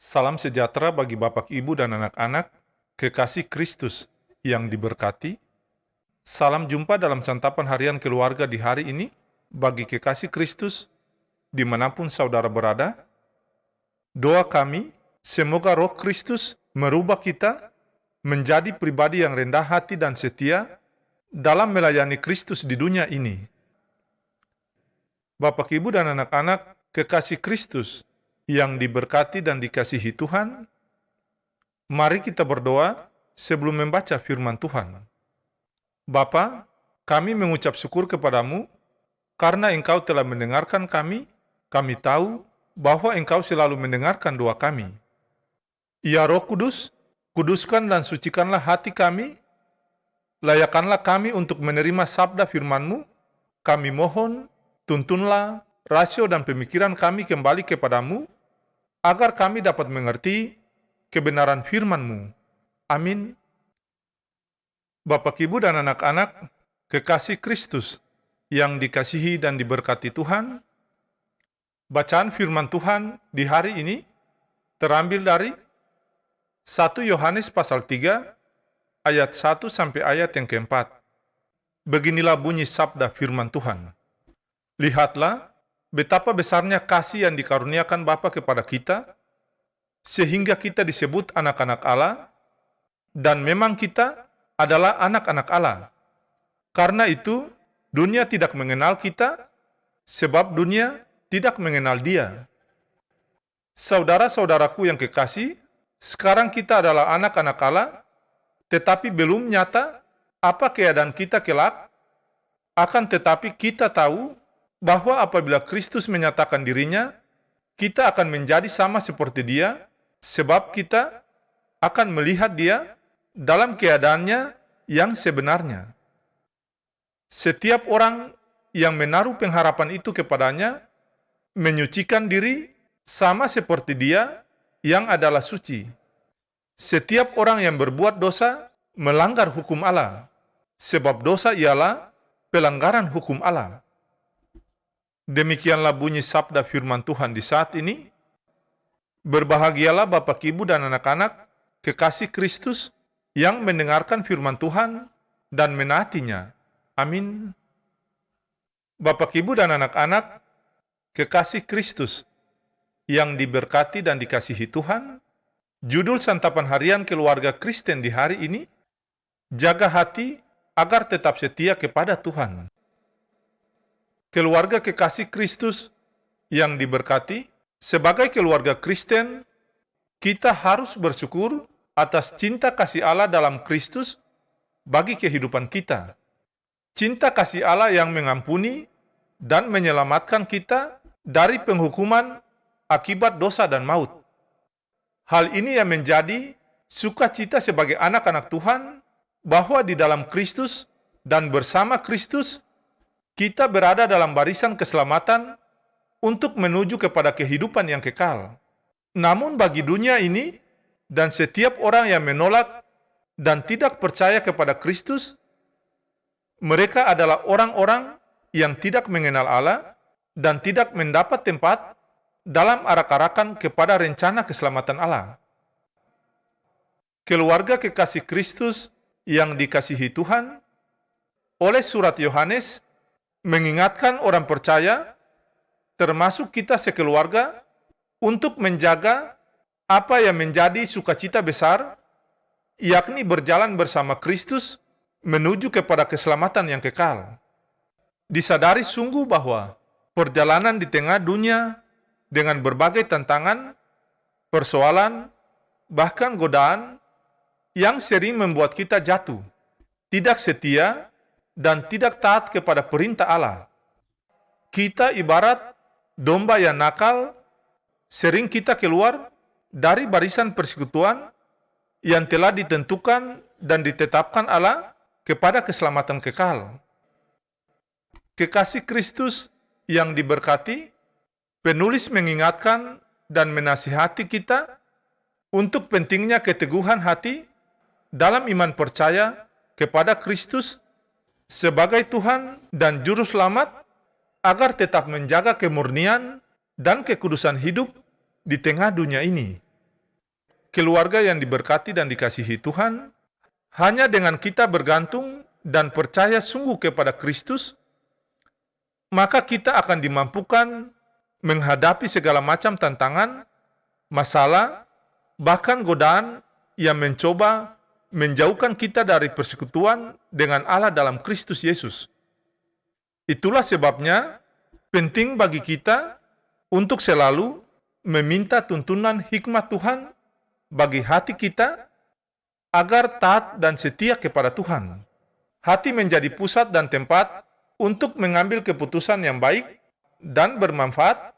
Salam sejahtera bagi Bapak, Ibu, dan anak-anak, kekasih Kristus yang diberkati. Salam jumpa dalam santapan harian keluarga di hari ini bagi kekasih Kristus dimanapun saudara berada. Doa kami, semoga Roh Kristus merubah kita menjadi pribadi yang rendah hati dan setia dalam melayani Kristus di dunia ini. Bapak, Ibu, dan anak-anak, kekasih Kristus yang diberkati dan dikasihi Tuhan, mari kita berdoa sebelum membaca firman Tuhan. Bapa, kami mengucap syukur kepadamu karena Engkau telah mendengarkan kami. Kami tahu bahwa Engkau selalu mendengarkan doa kami. Ya Roh Kudus, kuduskan dan sucikanlah hati kami, layakkanlah kami untuk menerima sabda firman-Mu. Kami mohon, tuntunlah rasio dan pemikiran kami kembali kepadamu, agar kami dapat mengerti kebenaran firman-Mu. Amin. Bapak, Ibu, dan anak-anak, kekasih Kristus yang dikasihi dan diberkati Tuhan, bacaan firman Tuhan di hari ini terambil dari 1 Yohanes pasal 3, ayat 1 sampai ayat yang keempat. Beginilah bunyi sabda firman Tuhan. Lihatlah, betapa besarnya kasih yang dikaruniakan Bapa kepada kita, sehingga kita disebut anak-anak Allah, dan memang kita adalah anak-anak Allah. Karena itu, dunia tidak mengenal kita, sebab dunia tidak mengenal Dia. Saudara-saudaraku yang kekasih, sekarang kita adalah anak-anak Allah, tetapi belum nyata apa keadaan kita kelak, akan tetapi kita tahu bahwa apabila Kristus menyatakan dirinya, kita akan menjadi sama seperti Dia, sebab kita akan melihat Dia dalam keadaannya yang sebenarnya. Setiap orang yang menaruh pengharapan itu kepadanya, menyucikan diri sama seperti Dia yang adalah suci. Setiap orang yang berbuat dosa melanggar hukum Allah, sebab dosa ialah pelanggaran hukum Allah. Demikianlah bunyi sabda firman Tuhan di saat ini. Berbahagialah Bapak, Ibu, dan anak-anak, kekasih Kristus yang mendengarkan firman Tuhan dan menaatinya. Amin. Bapak, Ibu, dan anak-anak, kekasih Kristus yang diberkati dan dikasihi Tuhan, judul santapan harian keluarga Kristen di hari ini, jaga hati agar tetap setia kepada Tuhan. Keluarga kekasih Kristus yang diberkati, sebagai keluarga Kristen, kita harus bersyukur atas cinta kasih Allah dalam Kristus bagi kehidupan kita. Cinta kasih Allah yang mengampuni dan menyelamatkan kita dari penghukuman akibat dosa dan maut. Hal ini yang menjadi sukacita sebagai anak-anak Tuhan, bahwa di dalam Kristus dan bersama Kristus, kita berada dalam barisan keselamatan untuk menuju kepada kehidupan yang kekal. Namun bagi dunia ini, dan setiap orang yang menolak dan tidak percaya kepada Kristus, mereka adalah orang-orang yang tidak mengenal Allah dan tidak mendapat tempat dalam arak-arakan kepada rencana keselamatan Allah. Keluarga kekasih Kristus yang dikasihi Tuhan, oleh surat Yohanes, mengingatkan orang percaya, termasuk kita sekeluarga, untuk menjaga apa yang menjadi sukacita besar, yakni berjalan bersama Kristus menuju kepada keselamatan yang kekal. Disadari sungguh bahwa perjalanan di tengah dunia dengan berbagai tantangan, persoalan, bahkan godaan yang sering membuat kita jatuh, tidak setia, dan tidak taat kepada perintah Allah. Kita ibarat domba yang nakal, sering kita keluar dari barisan persekutuan yang telah ditentukan dan ditetapkan Allah kepada keselamatan kekal. Kekasih Kristus yang diberkati, penulis mengingatkan dan menasihati kita untuk pentingnya keteguhan hati dalam iman percaya kepada Kristus sebagai Tuhan dan Juru Selamat, agar tetap menjaga kemurnian dan kekudusan hidup di tengah dunia ini. keluarga yang diberkati dan dikasihi Tuhan, hanya dengan kita bergantung dan percaya sungguh kepada Kristus, maka kita akan dimampukan menghadapi segala macam tantangan, masalah, bahkan godaan yang mencoba menjauhkan kita dari persekutuan dengan Allah dalam Kristus Yesus. Itulah sebabnya penting bagi kita untuk selalu meminta tuntunan hikmat Tuhan bagi hati kita agar taat dan setia kepada Tuhan. Hati menjadi pusat dan tempat untuk mengambil keputusan yang baik dan bermanfaat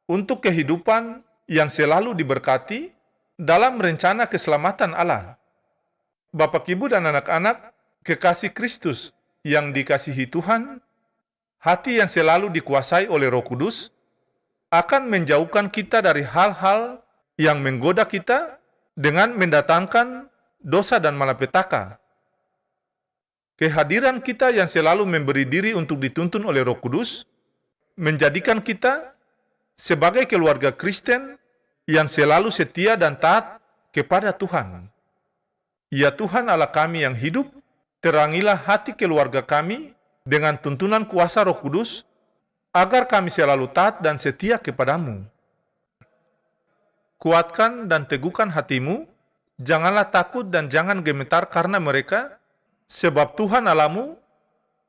untuk kehidupan yang selalu diberkati dalam rencana keselamatan Allah. Bapak, Ibu, dan anak-anak kekasih Kristus yang dikasihi Tuhan, hati yang selalu dikuasai oleh Roh Kudus akan menjauhkan kita dari hal-hal yang menggoda kita dengan mendatangkan dosa dan malapetaka. Kehadiran kita yang selalu memberi diri untuk dituntun oleh Roh Kudus menjadikan kita sebagai keluarga Kristen yang selalu setia dan taat kepada Tuhan. Ya Tuhan Allah kami yang hidup, terangilah hati keluarga kami dengan tuntunan kuasa Roh Kudus, agar kami selalu taat dan setia kepadamu. Kuatkan dan teguhkan hatimu, janganlah takut dan jangan gemetar karena mereka, sebab Tuhan Allahmu,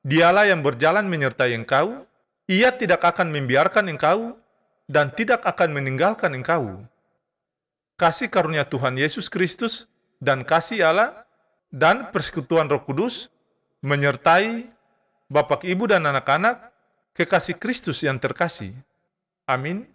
Dialah yang berjalan menyertai engkau, Ia tidak akan membiarkan engkau dan tidak akan meninggalkan engkau. Kasih karunia Tuhan Yesus Kristus dan kasih Allah dan persekutuan Roh Kudus menyertai Bapak, Ibu, dan anak-anak kekasih Kristus yang terkasih. Amin.